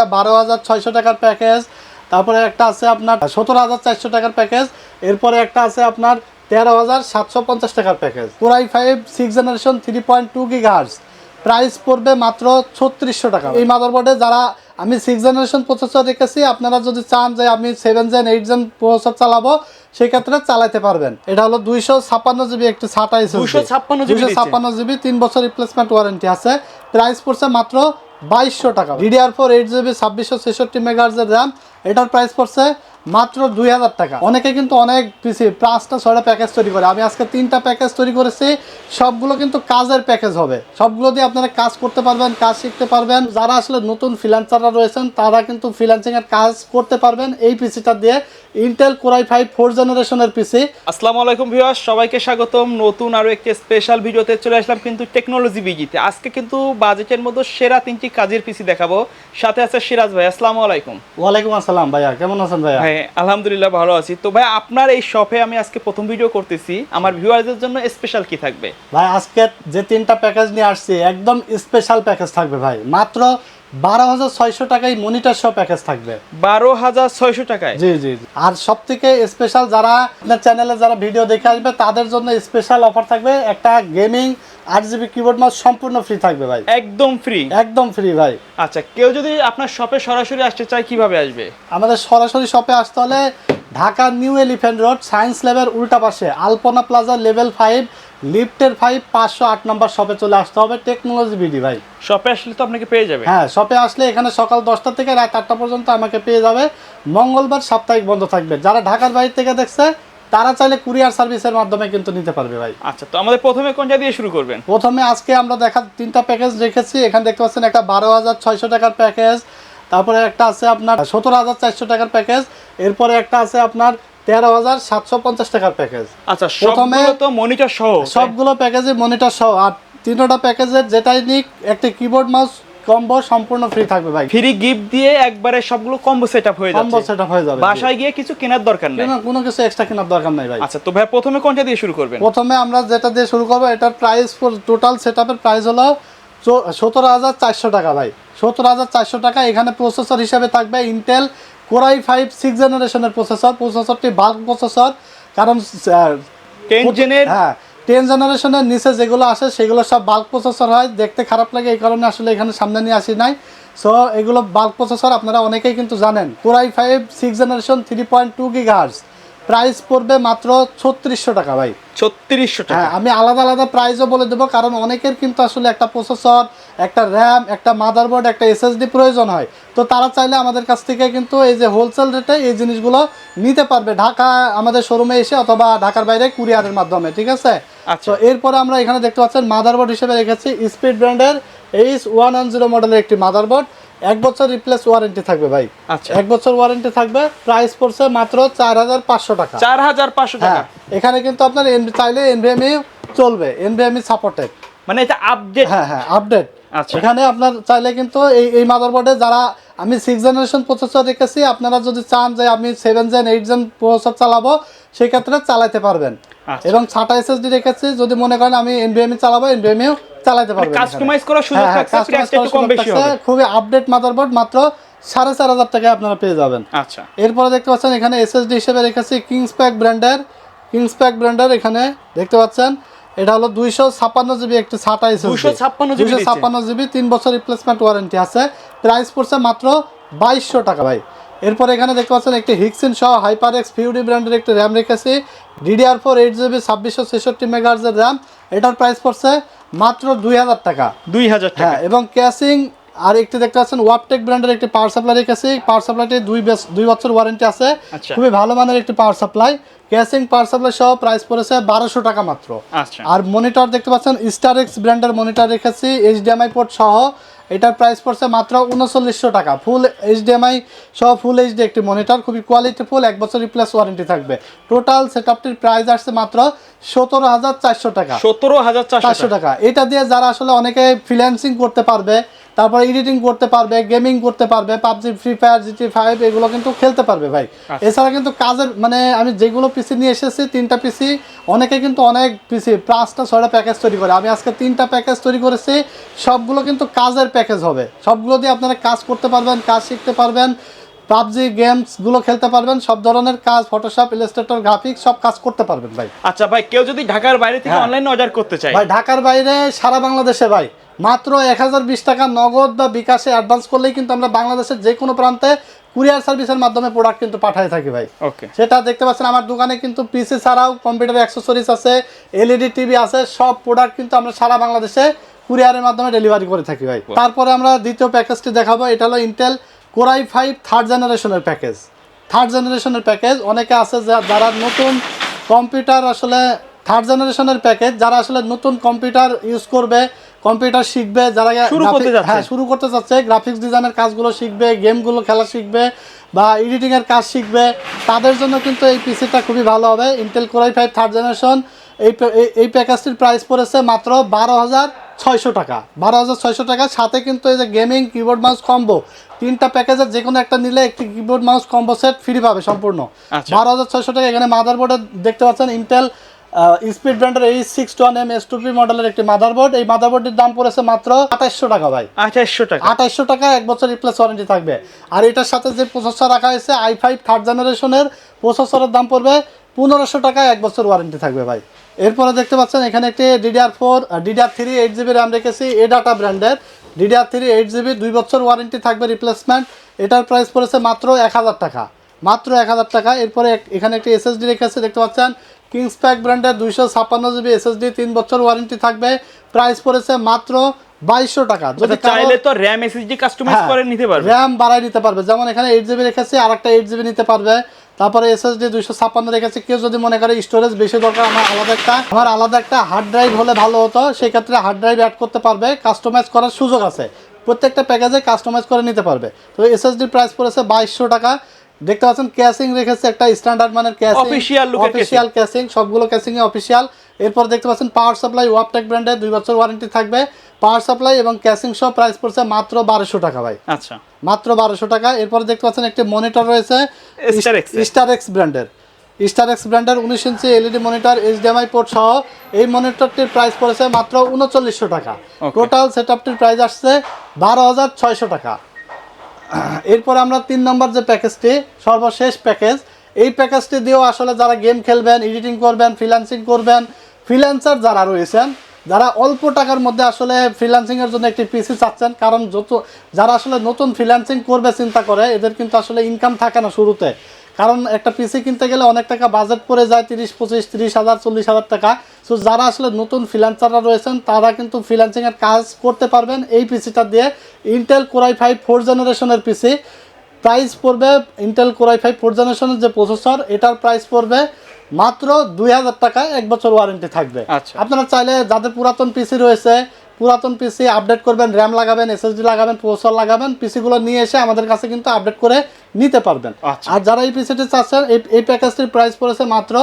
12,600 টাকার প্যাকেজ, তারপরে একটা আছে আপনার 17,400 টাকার প্যাকেজ, এরপরে একটা আছে আপনার 13,750 টাকার package. Core i5 6th generation 3.2 GHz, price পড়বে মাত্র 3600 টাকা। এই মাদারবোর্ডে যারা আমি 6th জেনারেশন প্রসেসর রেখেছি, আপনারা যদি চান যে আমি 7 জেন 8 জেন প্রসেসর চালাবো সেই ক্ষেত্রে চালাতে পারবেন। এটা হলো 256 জিবি একটি SATA SSD, 256 জিবি 3 বছর রিপ্লেসমেন্ট ওয়ারেন্টি আছে। প্রাইস পড়ছে মাত্র 2200 টাকা। DDR4 8 জিবি 2666 মেগাহার্জের র্যাম, এটার প্রাইস পড়ছে মাত্র 2000 টাকা। অনেকে কিন্তু অনেক পিসি 5টা 6টা প্যাকেজ তৈরি করে, আমি আজকে 3টা প্যাকেজ তৈরি করেছি। সবগুলো কিন্তু কাজের প্যাকেজ হবে, সবগুলো দিয়ে আপনারা কাজ করতে পারবেন, কাজ শিখতে পারবেন। যারা আসলে নতুন ফ্রিল্যান্সাররা রয়েছেন তারা কিন্তু ফ্রিল্যান্সিং এর কাজ করতে পারবেন এই পিসিটা দিয়ে। ইন্টেল Core i5 4th জেনারেশনের পিসি। আসসালামু আলাইকুম ভিউয়ার্স, সবাইকে স্বাগতম নতুন আরো একটি স্পেশাল ভিডিওতে। চলে আসলাম কিন্তু টেকনোলজি বিজিতে। আজকে কিন্তু বাজেটের মধ্যে সেরা 3টি কাজের পিসি দেখাবো। সাথে আছে সিরাজ ভাই। আসসালামু আলাইকুম। ওয়ালাইকুম আসসালাম ভাইয়া, কেমন আছেন ভাইয়া? হ্যাঁ আলহামদুলিল্লাহ ভালো আছি। তো ভাই আপনার এই শপে আমি আজকে প্রথম ভিডিও করতেছি, আমার ভিউয়ারদের জন্য স্পেশাল কি থাকবে? ভাই আজকে যে 3টা প্যাকেজ নিয়ে আসছি একদম স্পেশাল প্যাকেজ থাকবে ভাই। মাত্র 12,600 টাকায় মনিটর সহ প্যাকেজ থাকবে। 12,600 টাকায়? জি জি। আর সব থেকে স্পেশাল যারা আপনার চ্যানেলে যারা ভিডিও দেখে আসবে তাদের জন্য স্পেশাল অফার থাকবে। একটা গেমিং 8GB কিবোর্ড মাউস সম্পূর্ণ ফ্রি থাকবে ভাই। একদম ফ্রি? একদম ফ্রি ভাই। আচ্ছা, কেউ যদি আপনার শপে সরাসরি আসতে চায় কিভাবে আসবে? আমাদের সরাসরি শপে আসতে হলে Dhaka new elephant road science ল্যাবের উল্টা পাশে আলপনা প্লাজা লেভেল 5 লিফটের 5 508 নম্বর শপে চলে আসতে হবে, টেকনোলজি বিডি ভাই। শপে আসলে তো আপনাকে পেয়ে যাবে? হ্যাঁ, শপে আসলে এখানে সকাল 10টা থেকে রাত 8টা পর্যন্ত আমাকে পেয়ে যাবে। মঙ্গলবার সাপ্তাহিক বন্ধ থাকবে। যারা ঢাকার বাইরে থেকে দেখছে তারা চাইলে কুরিয়ার সার্ভিসের মাধ্যমে কিন্তু নিতে পারবে ভাই। আচ্ছা, তো আমাদের প্রথমে কোনটা দিয়ে শুরু করবেন? প্রথমে আজকে আমরা 3টা প্যাকেজ রেখেছি। এখানে দেখতে পাচ্ছেন একটা 12,600 টাকার প্যাকেজ, তারপরে একটা আছে আপনার 17,400 টাকার প্যাকেজ, এরপরে একটা আছে আপনার 13,750 টাকার প্যাকেজ। আচ্ছা, সবগুলো তো মনিটর সহ? সবগুলো প্যাকেজে মনিটর সহ। আর 3টা প্যাকেজের যেটাই নিক একটা কিবোর্ড মাউস কম্বো সম্পূর্ণ ফ্রি থাকবে ভাই। ফ্রি গিফট দিয়ে একবারে সবগুলো কম্বো সেটআপ হয়ে যাচ্ছে। কম্বো সেটআপ হয়ে যাবে। বাসায় গিয়ে কিছু কেনার দরকার নেই? কোনো কিছু এক্সট্রা কেনার দরকার নাই ভাই। আচ্ছা, তো ভাই প্রথমে কোনটা দিয়ে শুরু করবেন? প্রথমে আমরা যেটা দিয়ে শুরু করব, এটার প্রাইস টোটাল সেটআপের প্রাইস হলো 17,400 টাকা ভাই। 17,400 টাকা। এখানে প্রসেসর হিসেবে থাকবে ইন্টেল Core i5 6th জেনারেশনের প্রসেসরটি বাল্ক প্রসেসর। কারণ 10 জেনের? হ্যাঁ, 10 জেনারেশনের নিচে যেগুলো আসে সেগুলো সব বাল্ক প্রসেসর হয়, দেখতে খারাপ লাগে, এই কারণে আসলে এখানে সামনে নিয়ে আসি নাই। সো এগুলো বাল্ক প্রসেসর, আপনারা অনেকেই কিন্তু জানেন। Core i5 6th generation 3.2 GHz, price পড়বে মাত্র 3600 টাকা ভাই। 3600 টাকা? হ্যাঁ, আমি আলাদা আলাদা প্রাইসও বলে দেবো, কারণ অনেকের কিন্তু আসলে একটা প্রসেসর, একটা র্যাম, একটা মাদারবোর্ড, একটা এসএসডি প্রয়োজন হয়। তো তারা চাইলে আমাদের কাছ থেকে কিন্তু এই যে হোলসেল রেটে এই জিনিসগুলো নিতে পারবে ঢাকা আমাদের শোরুমে এসে, অথবা ঢাকার বাইরে কুরিয়ারের মাধ্যমে, ঠিক আছে? আচ্ছা। তো এরপরে আমরা এখানে দেখতে পাচ্ছেন মাদারবোর্ড হিসেবে রেখেছি স্পিড ব্র্যান্ডের H110 মডেলের একটি মাদারবোর্ড। 1 বছর রিপ্লেস ওয়ারেন্টি থাকবে ভাই। আচ্ছা, 1 বছর ওয়ারেন্টি থাকবে। প্রাইস পড়ছে মাত্র 4,500 টাকা। 4,500 টাকা? এখানে কিন্তু আপনার চাইলে এনভিএমই চলবে, এনভিএমই সাপোর্টেড, মানে এটা আপডেট? হ্যাঁ হ্যাঁ, আপডেট। আচ্ছা, এখানে আপনার চাইলে কিন্তু এই মাদারবোর্ডে যারা আমি 6th জেনারেশন প্রসেসর রেখেছি, আপনারা যদি চান যে আমি 7 জেন 8 জেন প্রসেসর চালাবো সেই ক্ষেত্রে চালাতে পারবেন। এবং SATA SSD রেখেছি, যদি মনে করেন আমি এনভিএমই চালাবো এনভিএমইও চালাতে পারবেন। কাস্টমাইজ করার সুযোগ থাকছে, প্রাইসটা একটু কম বেশি হবে। খুবই আপডেট মাদারবোর্ড, মাত্র 4,500 টাকায় আপনারা পেয়ে যাবেন। আচ্ছা, এরপরে দেখতে পাচ্ছেন এখানে এসএসডি হিসেবে রেখেছি কিংসপ্যাক ব্র্যান্ডের এখানে দেখতে পাচ্ছেন। এটা হলো 256 জিবি একটি SATA SSD, 256 জিবি 3 বছর রিপ্লেসমেন্ট ওয়ারেন্টি আছে। প্রাইস পড়ছে মাত্র 2200 টাকা ভাই। এরপর এখানে দেখতে পাচ্ছেন একটি হিক্সিন সহ HyperX FUD ব্র্যান্ডের একটি র্যাম রেখেছি, DDR4 8GB 2666 মেগাহার্জের র্যাম। এটার প্রাইস পড়ছে মাত্র 2000 টাকা। 2000 টাকা? হ্যাঁ, এবং ক্যাশিং আর একটি দেখতে পাচ্ছেন ওয়াপটেক ব্র্যান্ডের একটি পাওয়ার সাপ্লাই রেখেছি। পাওয়ার সাপ্লাইটি 2 বছর ওয়ারেন্টি আছে। আচ্ছা, খুবই ভালো মানের একটি পাওয়ার সাপ্লাই। ক্যাশিং পাওয়ার সাপ্লাই সহ প্রাইস পড়েছে 1200 টাকা মাত্র। আচ্ছা, আর মনিটর দেখতে পাচ্ছেন StarX ব্র্যান্ডের মনিটর রেখেছি HDMI পোর্ট সহ। এটার প্রাইস পড়ছে মাত্র 3900 টাকা। ফুল HDMI সহ ফুল এইচডি একটি মনিটর, খুবই কোয়ালিটিফুল, 1 বছর রিপ্লেস ওয়ারেন্টি থাকবে। টোটাল সেটআপটির প্রাইস আসছে মাত্র 17,400 টাকা। 17,400 টাকা। এটা দিয়ে যারা আসলে অনেকে ফ্রিল্যান্সিং করতে পারবে, তারপরে এডিটিং করতে পারবে, গেমিং করতে পারবে, পাবজি, ফ্রি ফায়ার, GT5 এগুলো কিন্তু খেলতে পারবে ভাই। এছাড়া কিন্তু কাজের মানে আমি যেগুলো পিসি নিয়ে এসেছি 3টা পিসি, অনেকে কিন্তু অনেক পিসি 5টা 6টা প্যাকেজ তৈরি করে, আমি আজকে 3টা প্যাকেজ তৈরি করেছি। সবগুলো কিন্তু কাজের প্যাকেজ হবে, সবগুলো দিয়ে আপনারা কাজ করতে পারবেন, কাজ শিখতে পারবেন, পাবজি গেমসগুলো খেলতে পারবেন, সব ধরনের কাজ, ফটোশপ, ইলাস্ট্রেটর, গ্রাফিক্স সব কাজ করতে পারবেন ভাই। আচ্ছা ভাই, কেউ যদি ঢাকার বাইরে থেকে অনলাইনে অর্ডার করতে চায়? ভাই ঢাকার বাইরে সারা বাংলাদেশে ভাই মাত্র 1020 টাকা নগদ বা বিকাশে অ্যাডভান্স করলেই কিন্তু আমরা বাংলাদেশের যে কোনো প্রান্তে কুরিয়ার সার্ভিসের মাধ্যমে প্রোডাক্ট কিন্তু পাঠাই থাকি ভাই। ওকে, সেটা দেখতে পাচ্ছেন আমার দোকানে কিন্তু পিসি ছাড়াও কম্পিউটার অ্যাক্সেসরিজ আছে, এলইডি টিভি আছে, সব প্রোডাক্ট কিন্তু আমরা সারা বাংলাদেশে কুরিয়ারের মাধ্যমে ডেলিভারি করে থাকি ভাই। তারপরে আমরা দ্বিতীয় প্যাকেজটি দেখাবো, এটা হলো ইন্টেল Core i5 থার্ড জেনারেশনের প্যাকেজ। থার্ড জেনারেশনের প্যাকেজ অনেকে আছে যারা নতুন কম্পিউটার আসলে থার্ড জেনারেশনের প্যাকেজ, যারা আসলে নতুন কম্পিউটার ইউজ করবে, কম্পিউটার শিখবে, যারা শুরু করতে চাচ্ছে, গ্রাফিক্স ডিজাইনের কাজগুলো শিখবে, গেমগুলো খেলা শিখবে বা এডিটিংয়ের কাজ শিখবে, তাদের জন্য কিন্তু এই পিসিটা খুবই ভালো হবে। Intel Core i5 third generation এই প্যাকেজটির প্রাইস পড়েছে মাত্র 12,600 টাকা। 12,600 টাকা, সাথে কিন্তু এই যে গেমিং কিবোর্ড মাউস কম্বো, 3টা প্যাকেজের যে কোনো একটা নিলে একটি keyboard mouse combo set free পাবে সম্পূর্ণ। 12,600 টাকা। এখানে মাদারবোর্ডে দেখতে পাচ্ছেন ইন্টেল স্পিড ব্র্যান্ডের H61M S2P মডেলের একটি মাদারবোর্ড। এই মাদারবোর্ডটির দাম পড়েছে মাত্র 2800 টাকা ভাই। 2800 টাকা, 1 বছর রিপ্লেস ওয়ারেন্টি থাকবে। আর এটার সাথে যে প্রসেসর রাখা হয়েছে i5 থার্ড জেনারেশনের প্রসেসরের দাম পড়বে 1500 টাকায়, 1 বছর ওয়ারেন্টি থাকবে ভাই। এরপরে দেখতে পাচ্ছেন এখানে একটি DDR3 8GB র্যাম রেখেছি এডাটা ব্র্যান্ডের। DDR3 8GB 2 বছর ওয়ারেন্টি থাকবে রিপ্লেসমেন্ট। এটার প্রাইস পড়েছে মাত্র 1000 টাকা, মাত্র 1000 টাকা। এরপরে এখানে একটি SSD রেখেছি দেখতে পাচ্ছেন কিংসপ্যাক ব্র্যান্ডের 256GB SSD 3 বছর ওয়ারেন্টি থাকবে। প্রাইস পড়েছে মাত্র 2200 টাকা। যদি চাইলে তো RAM SSD কাস্টমাইজ করে নিতে পারবে, RAM বাড়াই নিতে পারবে। যেমন এখানে 8GB রেখেছি, আরেকটা 8GB নিতে পারবে। তারপরে SSD 256 রেখেছি। কেউ যদি মনে করে স্টোরেজ বেশি দরকার, আমার আলাদা একটা হার্ড ড্রাইভ হলে ভালো হতো, সেই ক্ষেত্রে হার্ড ড্রাইভ অ্যাড করতে পারবে, কাস্টমাইজ করার সুযোগ আছে, প্রত্যেকটা প্যাকেজে কাস্টমাইজ করে নিতে পারবে। তো SSD প্রাইস পড়েছে 2200 টাকা। দেখতে পাচ্ছেন ক্যাসিং রেখেছে একটা স্ট্যান্ডার্ড মানের ক্যাসিং, অফিশিয়াল ক্যাসিং, সবগুলো ক্যাসিং এ অফিশিয়াল। এরপর দেখতে পাচ্ছেন পাওয়ার সাপ্লাই ওয়াপটেক ব্র্যান্ডের 2 বছর ওয়ারেন্টি থাকবে। পাওয়ার সাপ্লাই এবং ক্যাসিং সহ প্রাইস পড়ছে মাত্র 1200 টাকা ভাই। আচ্ছা, মাত্র 1200 টাকা। এরপর দেখতে পাচ্ছেন একটি মনিটর রয়েছে স্টারএক্স ব্র্যান্ডের 19 inch LED monitor, HDMI port সহ। এই মনিটরটির প্রাইস পড়েছে মাত্র 3900 টাকা। টোটাল সেটআপটির প্রাইস আসছে 12,600 টাকা। এরপর আমরা 3 নম্বর যে প্যাকেজটি, সর্বশেষ প্যাকেজ, এই প্যাকেজটি দিয়েও আসলে যারা গেম খেলবেন, এডিটিং করবেন, ফ্রিল্যান্সিং করবেন, ফ্রিল্যান্সার যারা রয়েছেন, যারা অল্প টাকার মধ্যে আসলে ফ্রিল্যান্সিংয়ের জন্য একটি পিসি চাচ্ছেন, কারণ যারা আসলে নতুন ফ্রিল্যান্সিং করবে চিন্তা করে, এদের কিন্তু আসলে ইনকাম থাকে না শুরুতে, কারণ একটা পিসি কিনতে গেলে অনেক টাকা বাজেট পড়ে যায়, 30,000, 40,000 টাকা। সো যারা আসলে নতুন ফ্রিল্যান্সাররা রয়েছেন তারা কিন্তু ফ্রিল্যান্সিংয়ের কাজ করতে পারবেন এই পিসিটা দিয়ে। ইন্টেল Core i5 4th জেনারেশনের পিসি, প্রাইস পড়বে ইন্টেল Core i5 4th জেনারেশনের যে প্রসেসর, এটার প্রাইস পড়বে মাত্র 2000 টাকায়, 1 বছর ওয়ারেন্টি থাকবে। আপনারা চাইলে যাদের পুরাতন পিসি রয়েছে, পুরাতন পিসি আপডেট করবেন, র্যাম লাগাবেন, SSD লাগাবেন, প্রসেসর লাগাবেন, পিসিগুলো নিয়ে এসে আমাদের কাছে কিন্তু আপডেট করে নিতে পারবেন। আর যারা এই পিসিটি চাচ্ছেন, এই প্যাকেজটির প্রাইস পড়েছে মাত্র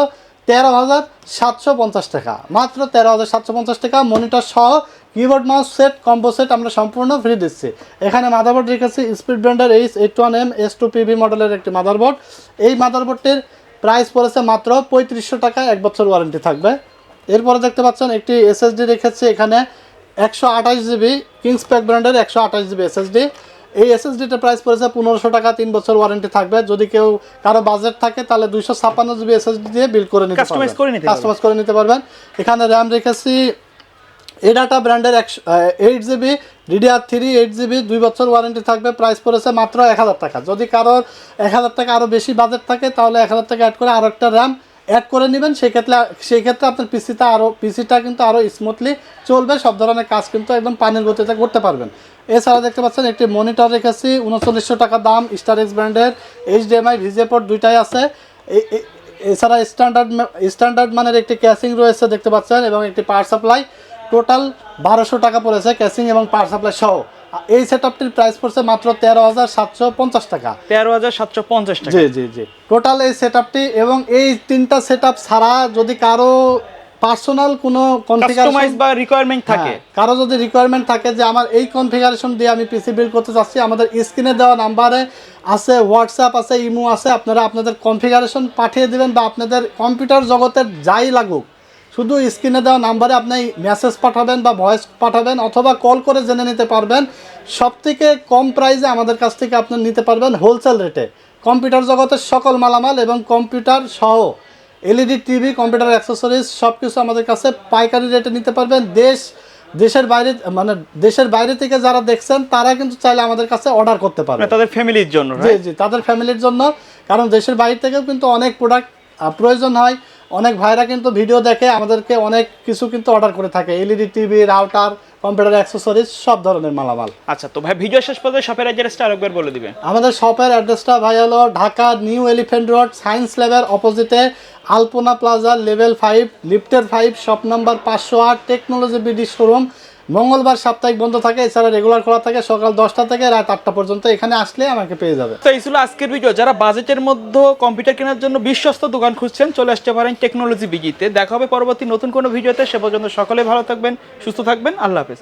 13,750 টাকা, মাত্র 13,750 টাকা। মনিটর সহ keyboard mouse set combo set আমরা সম্পূর্ণ ফ্রি দিচ্ছি। এখানে মাদারবোর্ড রেখেছি স্পিড ব্র্যান্ডের H81M S2PV মডেলের একটি মাদারবোর্ড। এই মাদারবোর্ডটির প্রাইস পড়েছে মাত্র 3500 টাকায়, 1 বছর ওয়ারেন্টি থাকবে। এরপরে দেখতে পাচ্ছেন একটি SSD রেখেছি এখানে 128GB কিংসপ্যাক ব্র্যান্ডের 128GB SSD। এই SSDটার প্রাইস পড়েছে 1500 টাকা, 3 বছর ওয়ারেন্টি থাকবে। যদি কারো বাজেট থাকে তাহলে 256GB SSD দিয়ে বিল্ড করে নিতে পারবেন, কাস্টমাইজ করে নিতে পারবেন। এখানে র্যাম রেখেছি এডাটা ব্র্যান্ডের 8GB DDR3 8GB 2 বছর ওয়ারেন্টি থাকবে। প্রাইস পড়েছে মাত্র 1000 টাকা। যদি কারোর 1000 টাকা আরও বেশি বাজেট থাকে তাহলে 1000 টাকা অ্যাড করে আরও একটা র্যাম অ্যাড করে নেবেন। সেই ক্ষেত্রে আপনার পিসিটা কিন্তু আরও স্মুথলি চলবে, সব ধরনের কাজ কিন্তু একদম পানির গতিতে করতে পারবেন। এছাড়া দেখতে পাচ্ছেন একটি মনিটর রেখেছি 3900 টাকা দাম, স্টারএক্স ব্র্যান্ডের, HDMI VGA পোর্ট দুইটাই আছে। এছাড়া স্ট্যান্ডার্ড মানের একটি ক্যাসিং রয়েছে দেখতে পাচ্ছেন, এবং একটি পাওয়ার সাপ্লাই। টোটাল 1200 টাকা পড়েছে ক্যাসিং এবং পাওয়ার সাপ্লাই সহ। এই সেটআপটির প্রাইস পড়ছে মাত্র 13,750 টাকা। 13,750 টাকা, জি টোটাল এই সেটআপটি। এবং এই 3টা সেটআপ ছাড়া যদি কারো পার্সোনাল কোনো কাস্টমাইজ বা রিকোয়ারমেন্ট থাকে। কারো যদি রিকোয়ারমেন্ট থাকে যে আমার এই কনফিগারেশন দিয়ে আমি পিসি বিল্ড করতে চাচ্ছি, আমাদের স্ক্রিনে দেওয়া নাম্বারে আছে, হোয়াটসঅ্যাপ আছে, ইমো আছে, আপনারা আপনাদের কনফিগারেশন পাঠিয়ে দিবেন বা আপনাদের কম্পিউটার জগতের যাই লাগুক শুধু স্ক্রিনে দেওয়া নাম্বারে আপনি মেসেজ পাঠাবেন বা ভয়েস পাঠাবেন অথবা কল করে জেনে নিতে পারবেন। সবথেকে কম প্রাইসে আমাদের কাছ থেকে আপনি নিতে পারবেন হোলসেল রেটে কম্পিউটার জগতের সকল মালামাল এবং কম্পিউটার সহ এলইডি টিভি, কম্পিউটার অ্যাক্সেসরিজ সব কিছু আমাদের কাছে পাইকারি রেটে নিতে পারবেন। দেশের বাইরে মানে দেশের বাইরে থেকে যারা দেখছেন তারা কিন্তু চাইলে আমাদের কাছে অর্ডার করতে পারবে তাদের ফ্যামিলির জন্য। জি, তাদের ফ্যামিলির জন্য, কারণ দেশের বাইরে থেকেও কিন্তু অনেক প্রোডাক্ট প্রয়োজন হয়। অনেক ভাইরা কিন্তু ভিডিও দেখে আমাদেরকে অনেক কিছু কিন্তু অর্ডার করে থাকে, LED TV, router, computer accessories সব ধরনের মালামাল। আচ্ছা, তো ভাই ভিডিও শেষ পর্যন্ত শপের অ্যাড্রেসটা আরেকবার বলে দিবেন। আমাদের শপের অ্যাড্রেসটা ভাই হলো Dhaka new elephant road, science ল্যাবের অপোজিটে আলপনা প্লাজা, লেভেল 5, লিফটের 5, shop number 508, technology BD showroom. মঙ্গলবার সাপ্তাহিক বন্ধ থাকে, এছাড়া রেগুলার খোলা থাকে সকাল 10টা থেকে রাত 8টা পর্যন্ত। এখানে আসলে আমাকে পেয়ে যাবে। তো এই ছিল আজকের ভিডিও। যারা বাজেটের মধ্যে কম্পিউটার কেনার জন্য বিশ্বস্ত দোকান খুঁজছেন চলে আসতে পারেন টেকনোলজি বিজিতে। দেখা হবে পরবর্তী নতুন কোনো ভিডিওতে। সে পর্যন্ত সকলে ভালো থাকবেন, সুস্থ থাকবেন। আল্লাহ হাফেজ।